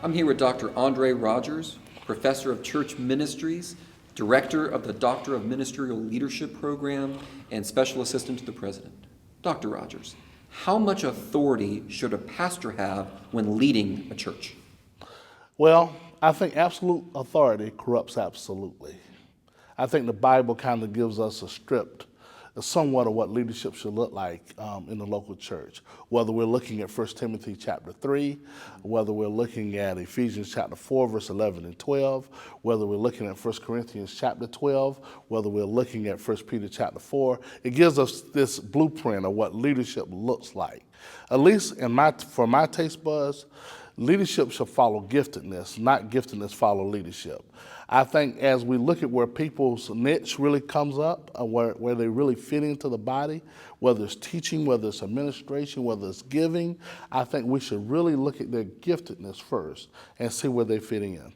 I'm here with Dr. Andre Rogers, Professor of Church Ministries, Director of the Doctor of Ministerial Leadership Program, and Special Assistant to the President. Dr. Rogers, how much authority should a pastor have when leading a church? Well, I think absolute authority corrupts absolutely. I think the Bible kind of gives us somewhat of what leadership should look like in the local church. Whether we're looking at 1 Timothy chapter 3, whether we're looking at Ephesians chapter 4, verse 11 and 12, whether we're looking at 1 Corinthians chapter 12, whether we're looking at 1 Peter chapter 4, it gives us this blueprint of what leadership looks like. At least for my taste buds, leadership should follow giftedness, not giftedness follow leadership. I think as we look at where people's niche really comes up, where they really fit into the body, whether it's teaching, whether it's administration, whether it's giving, I think we should really look at their giftedness first and see where they fit in.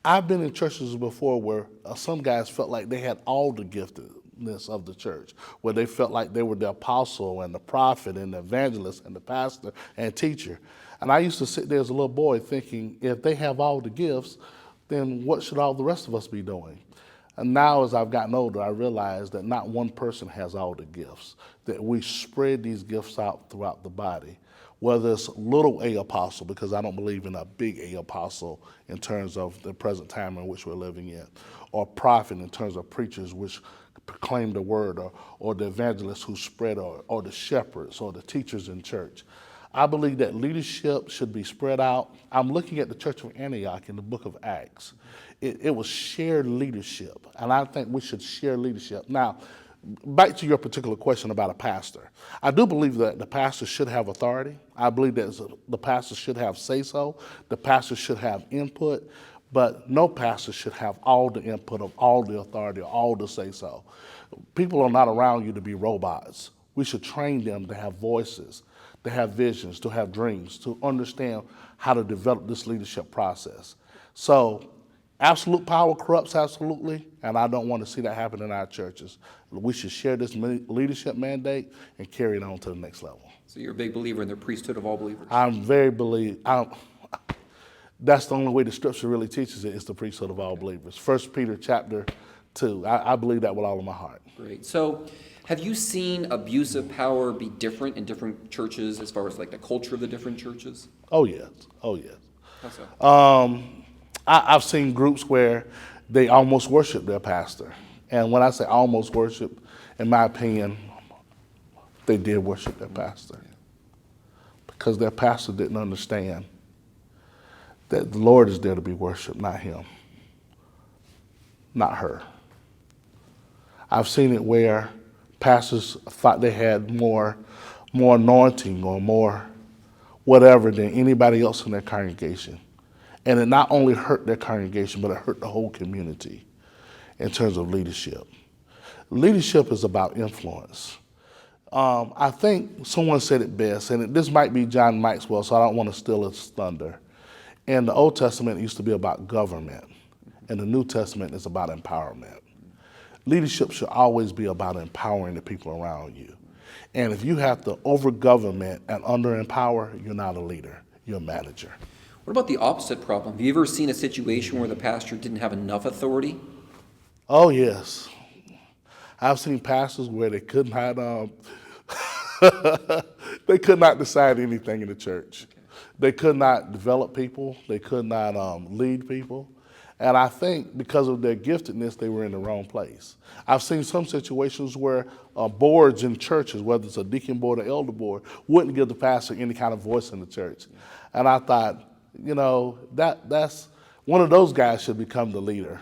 I've been in churches before where some guys felt like they had all the giftedness of the church, where they felt like they were the apostle and the prophet and the evangelist and the pastor and teacher. And I used to sit there as a little boy thinking, if they have all the gifts, then what should all the rest of us be doing? And now as I've gotten older, I realize that not one person has all the gifts, that we spread these gifts out throughout the body, whether it's little a apostle, because I don't believe in a big A apostle in terms of the present time in which we're living in, or prophet in terms of preachers which proclaim the word, or the evangelists who spread, or the shepherds, or the teachers in church. I believe that leadership should be spread out. I'm looking at the Church of Antioch in the book of Acts. It was shared leadership, and I think we should share leadership. Now, back to your particular question about a pastor. I do believe that the pastor should have authority. I believe that the pastor should have say-so. The pastor should have input, but no pastor should have all the input of all the authority or all the say-so. People are not around you to be robots. We should train them to have voices, to have visions, to have dreams, to understand how to develop this leadership process. So absolute power corrupts absolutely, and I don't want to see that happen in our churches. We should share this leadership mandate and carry it on to the next level. So you're a big believer in the priesthood of all believers? That's the only way the scripture really teaches it, is the priesthood of all believers. 1 Peter chapter 2, I believe that with all of my heart. Great. So have you seen abuse of power be different in different churches as far as like the culture of the different churches? Oh, yes. Oh, yes. How so? I've seen groups where they almost worship their pastor. And when I say almost worship, in my opinion, they did worship their pastor. Because their pastor didn't understand that the Lord is there to be worshiped, not him, not her. I've seen it where pastors thought they had more anointing or more whatever than anybody else in their congregation. And it not only hurt their congregation, but it hurt the whole community in terms of leadership. Leadership is about influence. I think someone said it best, and this might be John Maxwell, so I don't want to steal his thunder. In the Old Testament, it used to be about government. In the New Testament, it's about empowerment. Leadership should always be about empowering the people around you. And if you have to over-government and under-empower, you're not a leader, you're a manager. What about the opposite problem? Have you ever seen a situation where the pastor didn't have enough authority? Oh, yes. I've seen pastors where they could not, they could not decide anything in the church. Okay. They could not develop people. They could not lead people. And I think because of their giftedness, they were in the wrong place. I've seen some situations where boards in churches, whether it's a deacon board or elder board, wouldn't give the pastor any kind of voice in the church. And I thought, that's one of those guys should become the leader.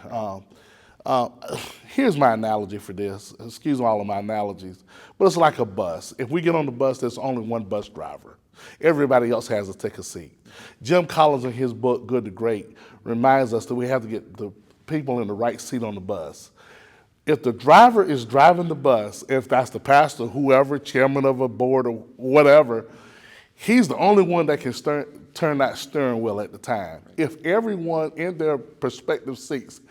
Here's my analogy for this. Excuse all of my analogies, but it's like a bus. If we get on the bus, there's only one bus driver. Everybody else has to take a seat. Jim Collins in his book, Good to Great, reminds us that we have to get the people in the right seat on the bus. If the driver is driving the bus, if that's the pastor, whoever, chairman of a board or whatever, he's the only one that can turn that steering wheel at the time. If everyone in their prospective seats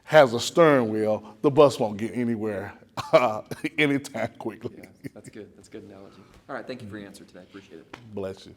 has a steering wheel, the bus won't get anywhere anytime quickly. Yeah, that's good. That's a good analogy. All right, thank you for your answer today. Appreciate it. Bless you.